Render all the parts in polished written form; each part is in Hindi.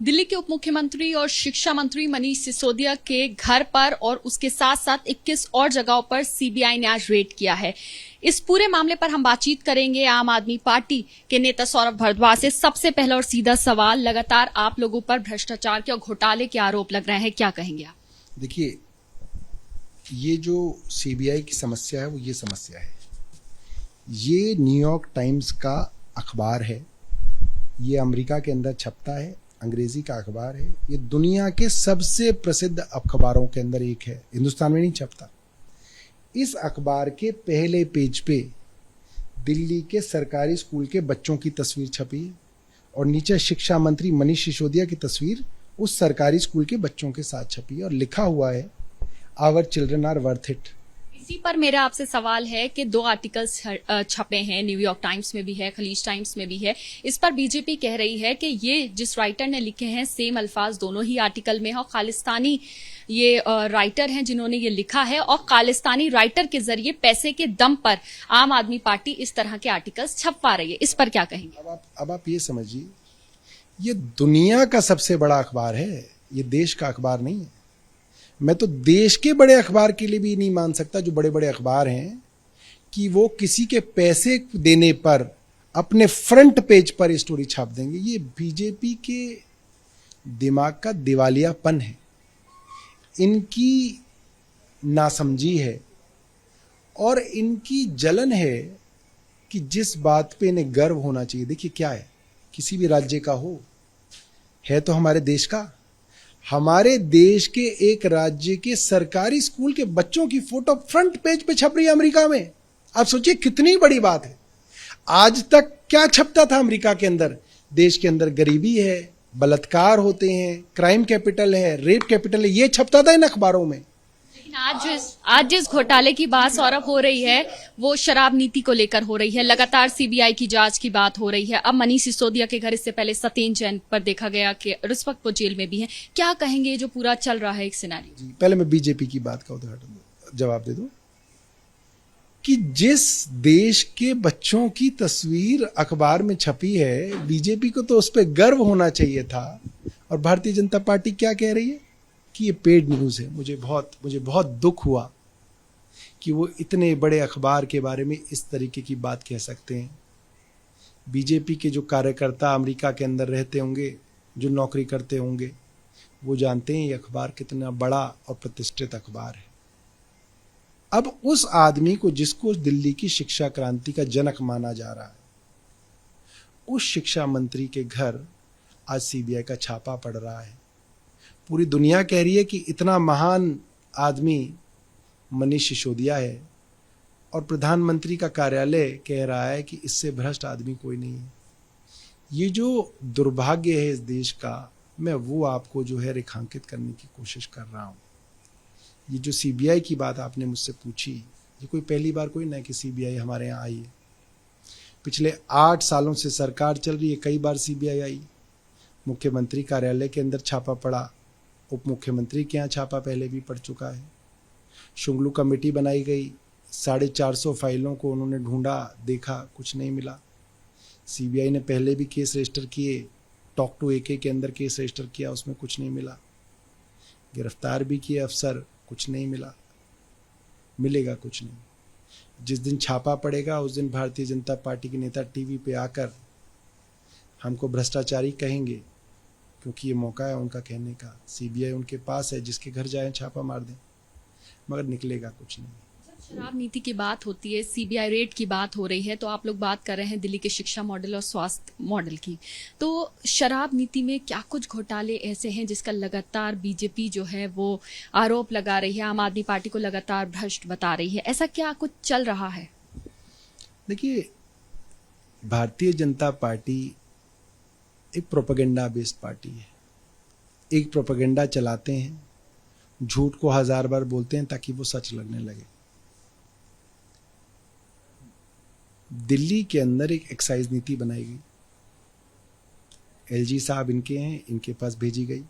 दिल्ली के उप मुख्यमंत्री और शिक्षा मंत्री मनीष सिसोदिया के घर पर और उसके साथ साथ 21 और जगहों पर सीबीआई ने आज रेड किया है। इस पूरे मामले पर हम बातचीत करेंगे आम आदमी पार्टी के नेता सौरभ भारद्वाज से। सबसे पहला और सीधा सवाल, लगातार आप लोगों पर भ्रष्टाचार के और घोटाले के आरोप लग रहे हैं, क्या कहेंगे आप? देखिए, ये जो सीबीआई की समस्या है वो ये समस्या है, ये न्यूयॉर्क टाइम्स का अखबार है, ये अमेरिका के अंदर छपता है, अंग्रेजी का अखबार है, ये दुनिया के सबसे प्रसिद्ध अखबारों के अंदर एक है, हिंदुस्तान में नहीं छपता। इस अखबार के पहले पेज पे दिल्ली के सरकारी स्कूल के बच्चों की तस्वीर छपी है और नीचे शिक्षा मंत्री मनीष सिसोदिया की तस्वीर उस सरकारी स्कूल के बच्चों के साथ छपी है और लिखा हुआ है, our children are worth it. इसी पर मेरा आपसे सवाल है कि 2 आर्टिकल्स छपे हैं, न्यूयॉर्क टाइम्स में भी है, खलीज टाइम्स में भी है। इस पर बीजेपी कह रही है कि ये जिस राइटर ने लिखे हैं सेम अल्फाज दोनों ही आर्टिकल में है और खालिस्तानी ये राइटर हैं जिन्होंने ये लिखा है और खालिस्तानी राइटर के जरिए पैसे के दम पर आम आदमी पार्टी इस तरह के आर्टिकल्स छपवा रही है। इस पर क्या कहेंगे? अब आप ये समझिए, ये दुनिया का सबसे बड़ा अखबार है, ये देश का अखबार नहीं है। मैं तो देश के बड़े अखबार के लिए भी नहीं मान सकता, जो बड़े बड़े अखबार हैं, कि वो किसी के पैसे देने पर अपने फ्रंट पेज पर स्टोरी छाप देंगे। ये बीजेपी के दिमाग का दिवालियापन है, इनकी नासमझी है और इनकी जलन है कि जिस बात पे इन्हें गर्व होना चाहिए। देखिए क्या है, किसी भी राज्य का हो, है तो हमारे देश का। हमारे देश के एक राज्य के सरकारी स्कूल के बच्चों की फोटो फ्रंट पेज पे छप रही है अमेरिका में। आप सोचिए कितनी बड़ी बात है। आज तक क्या छपता था अमेरिका के अंदर? देश के अंदर गरीबी है, बलात्कार होते हैं, क्राइम कैपिटल है, रेप कैपिटल है, ये छपता था इन अखबारों में। लेकिन आज जिस घोटाले की बात सौरभ हो रही है वो शराब नीति को लेकर हो रही है। लगातार सीबीआई की जांच की बात हो रही है। अब मनीष सिसोदिया के घर इससे पहले सत्येंद्र जैन पर देखा गया कि इस वक्त वो जेल में भी हैं। क्या कहेंगे जो पूरा चल रहा है एक सिनेरियो? पहले मैं बीजेपी की बात का जवाब दे दूं कि जिस देश के बच्चों की तस्वीर अखबार में छपी है, बीजेपी को तो उस पर गर्व होना चाहिए था। और भारतीय जनता पार्टी क्या कह रही है कि ये पेड न्यूज है। मुझे बहुत दुख हुआ कि वो इतने बड़े अखबार के बारे में इस तरीके की बात कह सकते हैं। बीजेपी के जो कार्यकर्ता अमेरिका के अंदर रहते होंगे, जो नौकरी करते होंगे, वो जानते हैं ये अखबार कितना बड़ा और प्रतिष्ठित अखबार है। अब उस आदमी को, जिसको दिल्ली की शिक्षा क्रांति का जनक माना जा रहा है, उस शिक्षा मंत्री के घर आज सीबीआई का छापा पड़ रहा है। पूरी दुनिया कह रही है कि इतना महान आदमी मनीष सिसोदिया है और प्रधानमंत्री का कार्यालय कह रहा है कि इससे भ्रष्ट आदमी कोई नहीं है। ये जो दुर्भाग्य है इस देश का, मैं वो आपको जो है रेखांकित करने की कोशिश कर रहा हूँ। ये जो सीबीआई की बात आपने मुझसे पूछी, ये कोई पहली बार कोई ना कि सीबीआई हमारे यहाँ आई है। पिछले 8 सालों से सरकार चल रही है, कई बार सीबीआई आई। मुख्यमंत्री कार्यालय के अंदर छापा पड़ा, उप मुख्यमंत्री के यहाँ छापा पहले भी पड़ चुका है। शुंगलू कमेटी बनाई गई, 450 फाइलों को उन्होंने ढूंढा, देखा, कुछ नहीं मिला। सीबीआई ने पहले भी केस रजिस्टर किए, टॉक टू एके के अंदर केस रजिस्टर किया, उसमें कुछ नहीं मिला। गिरफ्तार भी किए अफसर, कुछ नहीं मिला, मिलेगा कुछ नहीं। जिस दिन छापा पड़ेगा उस दिन भारतीय जनता पार्टी के नेता टीवी पे आकर हमको भ्रष्टाचारी कहेंगे, क्योंकि ये मौका है उनका कहने का। सीबीआई उनके पास है, जिसके घर जाएं छापा मार दें, मगर निकलेगा कुछ नहीं। शराब नीति की बात होती है, सीबीआई रेड की बात हो रही है, तो आप लोग बात कर रहे हैं दिल्ली के शिक्षा मॉडल और स्वास्थ्य मॉडल की। तो शराब नीति में क्या कुछ घोटाले ऐसे हैं जिसका लगातार बीजेपी जो है वो आरोप लगा रही है, आम आदमी पार्टी को लगातार भ्रष्ट बता रही है? ऐसा क्या कुछ चल रहा है? देखिए, भारतीय जनता पार्टी एक प्रोपेगेंडा बेस्ड पार्टी है। एक प्रोपेगेंडा चलाते हैं, झूठ को 1000 बार बोलते हैं ताकि वो सच लगने लगे। दिल्ली के अंदर एक एक्साइज नीति बनाई गई, एलजी साहब इनके हैं, इनके पास भेजी गई।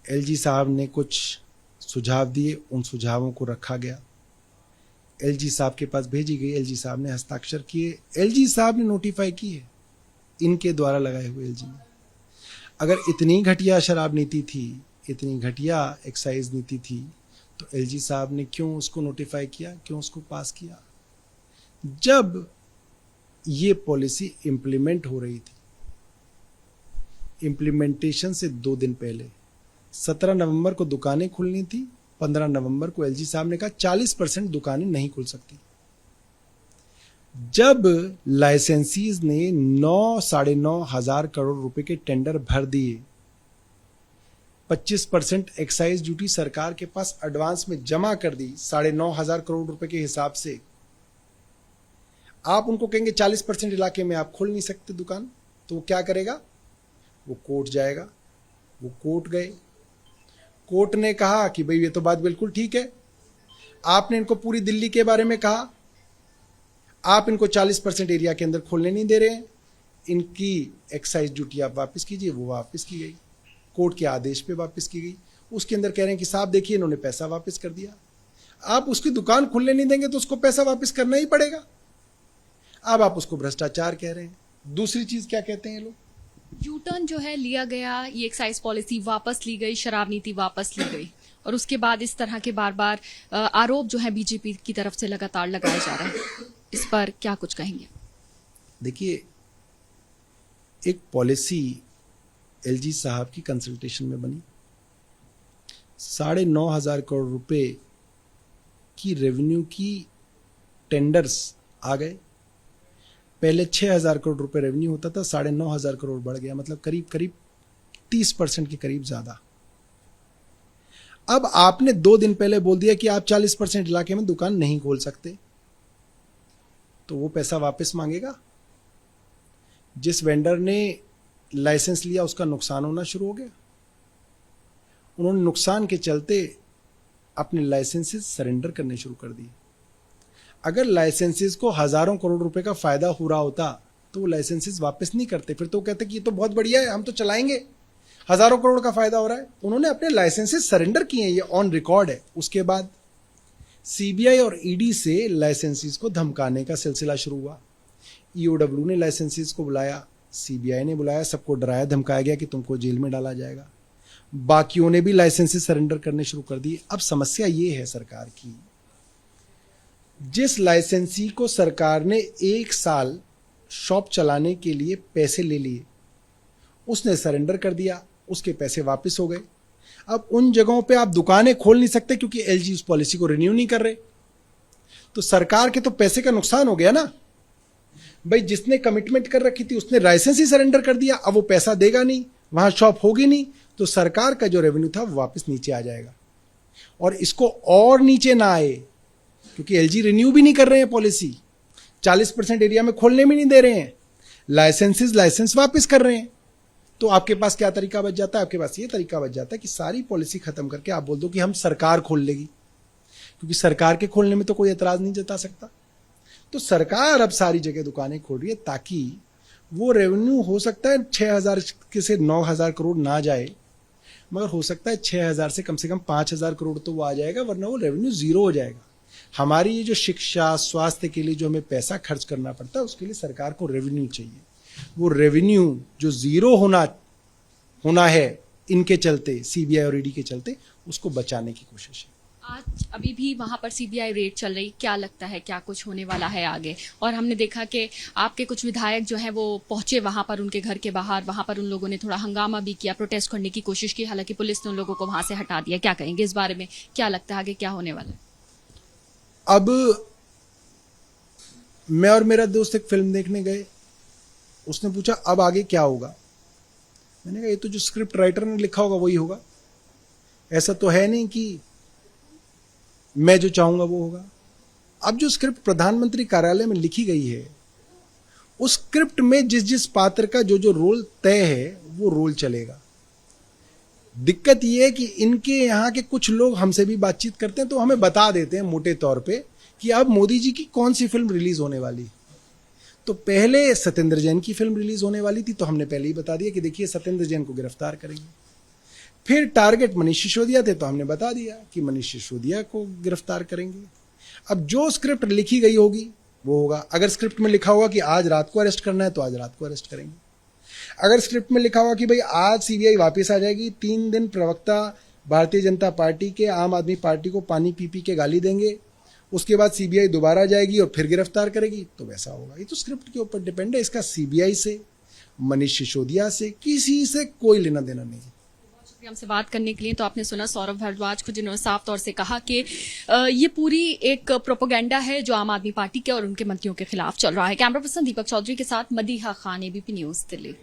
एलजी साहब ने कुछ सुझाव दिए, उन सुझावों को रखा गया, एलजी साहब के पास भेजी गई, एलजी साहब ने हस्ताक्षर किए, एलजी साहब ने नोटिफाई किए, इनके द्वारा लगाए हुए एलजी। अगर इतनी घटिया शराब नीति थी, इतनी घटिया एक्साइज नीति थी, तो एलजी साहब ने क्यों उसको नोटिफाई किया, क्यों उसको पास किया? जब ये पॉलिसी इंप्लीमेंट हो रही थी, इंप्लीमेंटेशन से 2 दिन पहले 17 नवंबर को दुकानें खुलनी थी, 15 नवंबर को एलजी साहब ने कहा 40% दुकानें नहीं खुल सकती। जब लाइसेंसीज ने 9-9.5 हजार करोड़ रुपए के टेंडर भर दिए, 25% एक्साइज ड्यूटी सरकार के पास एडवांस में जमा कर दी 9.5 हजार करोड़ रुपए के हिसाब से, आप उनको कहेंगे 40% इलाके में आप खोल नहीं सकते दुकान, तो वो क्या करेगा? वो कोर्ट जाएगा। वो कोर्ट गए, कोर्ट ने कहा कि भाई ये तो बात बिल्कुल ठीक है, आपने इनको पूरी दिल्ली के बारे में कहा, आप इनको 40% एरिया के अंदर खोलने नहीं दे रहे हैं, इनकी एक्साइज ड्यूटी आप वापस कीजिए। वो वापस की गई, कोर्ट के आदेश पे वापस की गई। उसके अंदर कह रहे हैं कि साहब देखिए इन्होंने पैसा वापस कर दिया, आप उसकी दुकान खुलने नहीं देंगे तो उसको पैसा वापस करना ही पड़ेगा। अब आप उसको भ्रष्टाचार कह रहे हैं। दूसरी चीज क्या कहते हैं ये लोग? यू टर्न जो है लिया गया, ये एक्साइज पॉलिसी वापस ली गई, शराब नीति वापस ली गई, और उसके बाद इस तरह के बार बार आरोप जो है बीजेपी की तरफ से लगातार लगाए जा रहे हैं, इस पर क्या कुछ कहेंगे? देखिए, एक पॉलिसी एलजी साहब की कंसल्टेशन में बनी, 9.5 हजार करोड़ रुपए की रेवेन्यू की टेंडर्स आ गए। पहले 6,000 करोड़ रुपए रेवेन्यू होता था, 9.5 हजार करोड़ बढ़ गया, मतलब करीब करीब 30% के करीब ज्यादा। अब आपने 2 दिन पहले बोल दिया कि आप 40% इलाके में दुकान नहीं खोल सकते, तो वो पैसा वापस मांगेगा। जिस वेंडर ने लाइसेंस लिया उसका नुकसान होना शुरू हो गया, उन्होंने नुकसान के चलते अपने लाइसेंसेस सरेंडर करने शुरू कर दिए। अगर लाइसेंसेस को हजारों करोड़ रुपए का फायदा हो रहा होता तो वो लाइसेंसेस वापस नहीं करते, फिर तो कहते कि ये तो बहुत बढ़िया है, हम तो चलाएंगे, हजारों करोड़ का फायदा हो रहा है। उन्होंने अपने लाइसेंसेस सरेंडर किए हैं, ये ऑन रिकॉर्ड है। उसके बाद सीबीआई और ईडी से लाइसेंसेस को धमकाने का सिलसिला शुरू हुआ। ईओडब्ल्यू ने लाइसेंसेस को बुलाया, सीबीआई ने बुलाया, सबको डराया धमकाया गया कि तुमको जेल में डाला जाएगा। बाकियों ने भी लाइसेंसेस सरेंडर करने शुरू कर दिए। अब समस्या ये है सरकार की, जिस लाइसेंसी को सरकार ने 1 साल शॉप चलाने के लिए पैसे ले लिए, उसने सरेंडर कर दिया, उसके पैसे वापस हो गए। अब उन जगहों पे आप दुकानें खोल नहीं सकते क्योंकि एलजी उस पॉलिसी को रिन्यू नहीं कर रहे, तो सरकार के तो पैसे का नुकसान हो गया ना भाई। जिसने कमिटमेंट कर रखी थी उसने लाइसेंस ही सरेंडर कर दिया, अब वो पैसा देगा नहीं, वहां शॉप होगी नहीं, तो सरकार का जो रेवेन्यू था वो वापस नीचे आ जाएगा। और इसको और नीचे ना आए, क्योंकि एलजी रिन्यू भी नहीं कर रहे हैं पॉलिसी, 40% एरिया में खोलने में नहीं दे रहे हैं, लाइसेंस वापस कर रहे हैं, तो आपके पास क्या तरीका बच जाता है? आपके पास ये तरीका बच जाता है कि सारी पॉलिसी खत्म करके आप बोल दो कि हम सरकार खोल लेगी, क्योंकि सरकार के खोलने में तो कोई एतराज नहीं जता सकता। तो सरकार अब सारी जगह दुकानें खोल रही है ताकि वो रेवेन्यू हो सकता है 6,000 से 9,000 करोड़ ना जाए, मगर हो सकता है 6,000 से कम 5,000 करोड़ तो वो आ जाएगा, वरना वो रेवेन्यू जीरो हो जाएगा। हमारी ये जो शिक्षा स्वास्थ्य के लिए जो हमें पैसा खर्च करना पड़ता है, उसके लिए सरकार को रेवेन्यू चाहिए। वो रेवेन्यू जो जीरो होना है इनके चलते, सीबीआई और ईडी के चलते, उसको बचाने की कोशिश है। आज अभी भी वहां पर सीबीआई रेड चल रही, क्या लगता है क्या कुछ होने वाला है आगे? और हमने देखा कि आपके कुछ विधायक जो हैं वो पहुंचे वहां पर, उनके घर के बाहर, वहां पर उन लोगों ने थोड़ा हंगामा भी किया, प्रोटेस्ट करने की कोशिश की, हालांकि पुलिस ने उन लोगों को वहां से हटा दिया। क्या कहेंगे इस बारे में? क्या लगता है आगे क्या होने वाला है? अब मैं और मेरा दोस्त एक फिल्म देखने गए, उसने पूछा अब आगे क्या होगा? मैंने कहा ये तो जो स्क्रिप्ट राइटर ने लिखा होगा वही होगा, ऐसा तो है नहीं कि मैं जो चाहूंगा वो होगा। अब जो स्क्रिप्ट प्रधानमंत्री कार्यालय में लिखी गई है, उस स्क्रिप्ट में जिस जिस पात्र का जो जो रोल तय है वो रोल चलेगा। दिक्कत ये है कि इनके यहाँ के कुछ लोग हमसे भी बातचीत करते हैं तो हमें बता देते हैं मोटे तौर पे कि अब मोदी जी की कौन सी फिल्म रिलीज होने वाली। तो पहले सत्येंद्र जैन की फिल्म रिलीज होने वाली थी, तो हमने पहले ही बता दिया कि देखिए सत्येंद्र जैन को गिरफ्तार करेंगे। फिर टारगेट मनीष सिसोदिया थे, तो हमने बता दिया कि मनीष सिसोदिया को गिरफ्तार करेंगे। अब जो स्क्रिप्ट लिखी गई होगी वो होगा। अगर स्क्रिप्ट में लिखा होगा कि आज रात को अरेस्ट करना है तो आज रात को अरेस्ट करेंगे। अगर स्क्रिप्ट में लिखा हुआ कि भाई आज सीबीआई वापस आ जाएगी, 3 दिन प्रवक्ता भारतीय जनता पार्टी के आम आदमी पार्टी को पानी पी पी के गाली देंगे, उसके बाद सीबीआई दोबारा जाएगी और फिर गिरफ्तार करेगी, तो वैसा होगा। ये तो स्क्रिप्ट के ऊपर डिपेंड है। इसका सीबीआई से, मनीष सिसोदिया से, किसी से कोई लेना देना नहीं है। हमसे बात करने के लिए। तो आपने सुना सौरभ भारद्वाज को, जिन्होंने साफ तौर से कहा कि ये पूरी एक प्रोपेगेंडा है जो आम आदमी पार्टी के और उनके मंत्रियों के खिलाफ चल रहा है। कैमरा पर्सन दीपक चौधरी के साथ मदीहा खान, एबीपी न्यूज, दिल्ली।